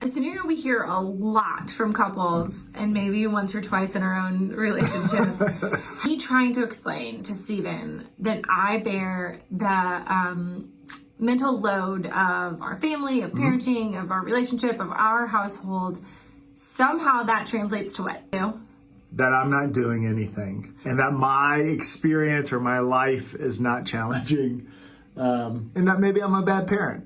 A scenario we hear a lot from couples, and maybe once or twice in our own relationship, me trying to explain to Stephen that I bear the mental load of our family, of parenting, of our relationship, of our household. Somehow that translates to what? That I'm not doing anything, and that my experience or my life is not challenging, and that maybe I'm a bad parent.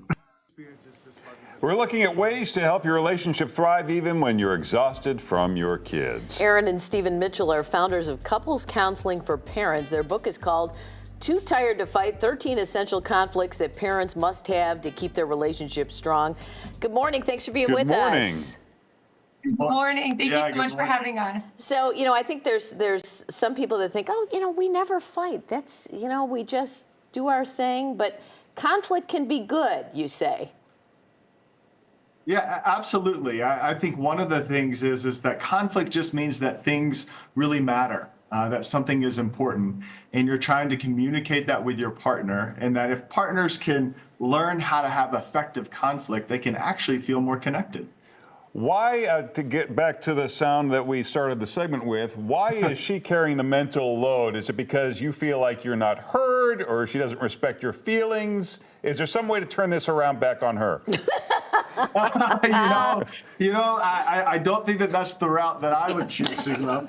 We're looking at ways to help your relationship thrive even when you're exhausted from your kids. Aaron and Stephen Mitchell are founders of Couples Counseling for Parents. Their book is called Too Tired to Fight, 13 Essential Conflicts That Parents Must Have to Keep Their Relationship Strong. Good morning. Thanks for being with us. Good morning. Thank you so much for having us. So, I think there's some people that think, we never fight. That's, we just do our thing. But conflict can be good, you say. Yeah, absolutely. I think one of the things is that conflict just means that things really matter, that something is important, and you're trying to communicate that with your partner, and that if partners can learn how to have effective conflict, they can actually feel more connected. Why, to get back to the sound that we started the segment with, why is she carrying the mental load? Is it because you feel like you're not heard, or she doesn't respect your feelings? Is there some way to turn this around back on her? I don't think that that's the route that I would choose to go.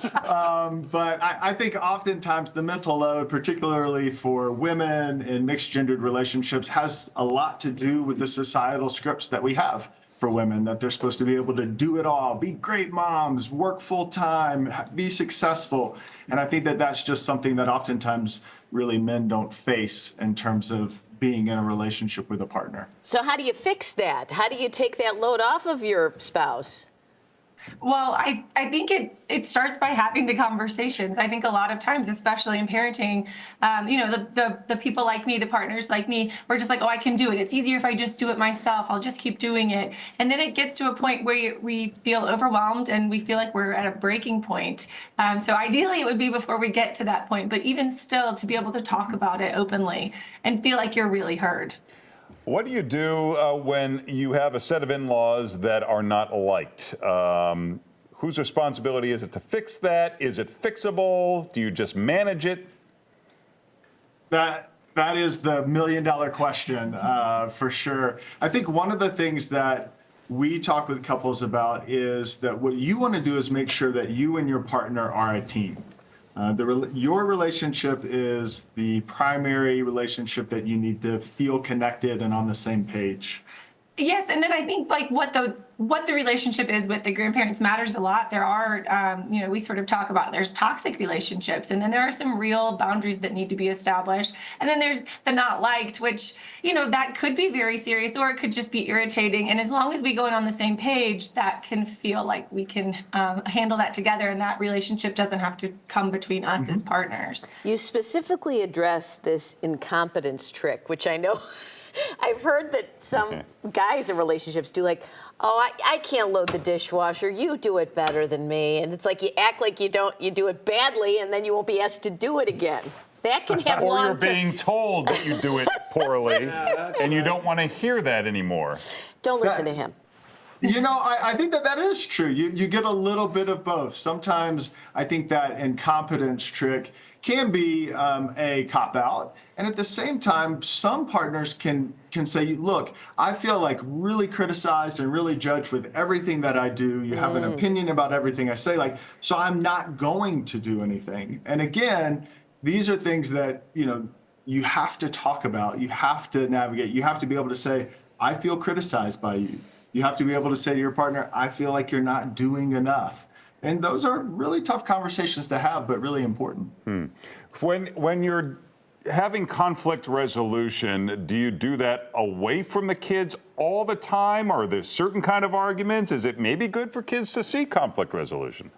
But I think oftentimes the mental load, particularly for women in mixed gendered relationships, has a lot to do with the societal scripts that we have for women, that they're supposed to be able to do it all, be great moms, work full time, be successful. And I think that that's just something that oftentimes really men don't face in terms of being in a relationship with a partner. So how do you fix that? How do you take that load off of your spouse? Well, I think it starts by having the conversations. I think a lot of times, especially in parenting, the people like me, the partners like me, we're just like, oh, I can do it. It's easier if I just do it myself. I'll just keep doing it. And then it gets to a point where we feel overwhelmed and we feel like we're at a breaking point. So ideally, it would be before we get to that point. But even still, to be able to talk about it openly and feel like you're really heard. What do you do when you have a set of in-laws that are not liked? Whose responsibility is it to fix that? Is it fixable? Do you just manage it? That is the $1 million question, for sure. I think one of the things that we talk with couples about is that what you want to do is make sure that you and your partner are a team. Your relationship is the primary relationship that you need to feel connected and on the same page. Yes, and then I think like what the relationship is with the grandparents matters a lot. There are, we sort of talk about there's toxic relationships, and then there are some real boundaries that need to be established. And then there's the not liked, which, that could be very serious, or it could just be irritating. And as long as we go in on the same page, that can feel like we can handle that together, and that relationship doesn't have to come between us as partners. You specifically address this incompetence trick, which I know I've heard that some guys in relationships do, like, oh, I can't load the dishwasher. You do it better than me. And it's like you act like you do it badly, and then you won't be asked to do it again. That can have or you're being told that you do it poorly, and you don't want to hear that anymore. Don't listen to him. I think that is true. You get a little bit of both. Sometimes I think that incompetence trick can be a cop-out. And at the same time, some partners can say, look, I feel like really criticized and really judged with everything that I do. You have an opinion about everything I say, so I'm not going to do anything. And again, these are things that, you have to talk about. You have to navigate. You have to be able to say, I feel criticized by you. You have to be able to say to your partner, I feel like you're not doing enough. And those are really tough conversations to have, but really important. When you're having conflict resolution, do you do that away from the kids all the time? Or are there certain kind of arguments? Is it maybe good for kids to see conflict resolution?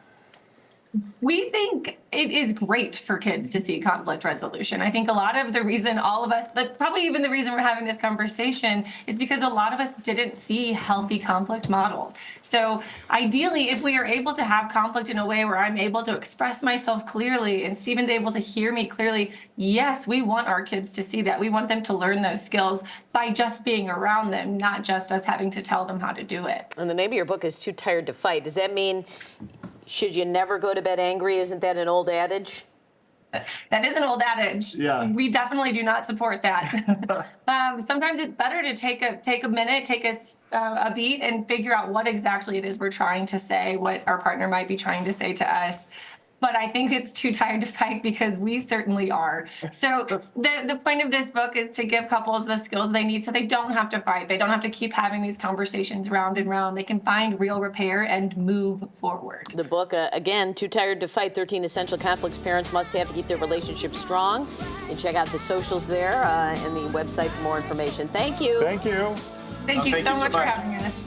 We think it is great for kids to see conflict resolution. I think a lot of the reason all of us, but probably even the reason we're having this conversation, is because a lot of us didn't see healthy conflict modeled. So ideally, if we are able to have conflict in a way where I'm able to express myself clearly and Stephen's able to hear me clearly, yes, we want our kids to see that. We want them to learn those skills by just being around them, not just us having to tell them how to do it. And the name of your book is Too Tired to Fight. Does that mean should you never go to bed angry? Isn't that an old adage? That is an old adage. Yeah. We definitely do not support that. Sometimes it's better to take a minute, take a beat, and figure out what exactly it is we're trying to say, what our partner might be trying to say to us. But I think it's too tired to fight because we certainly are. So the point of this book is to give couples the skills they need so they don't have to fight. They don't have to keep having these conversations round and round. They can find real repair and move forward. The book, again, Too Tired to Fight, 13 Essential Conflicts Parents Must Have to Keep Their Relationship Strong. You can check out the socials there and the website for more information. Thank you. Thank you. Thank you so much for having us.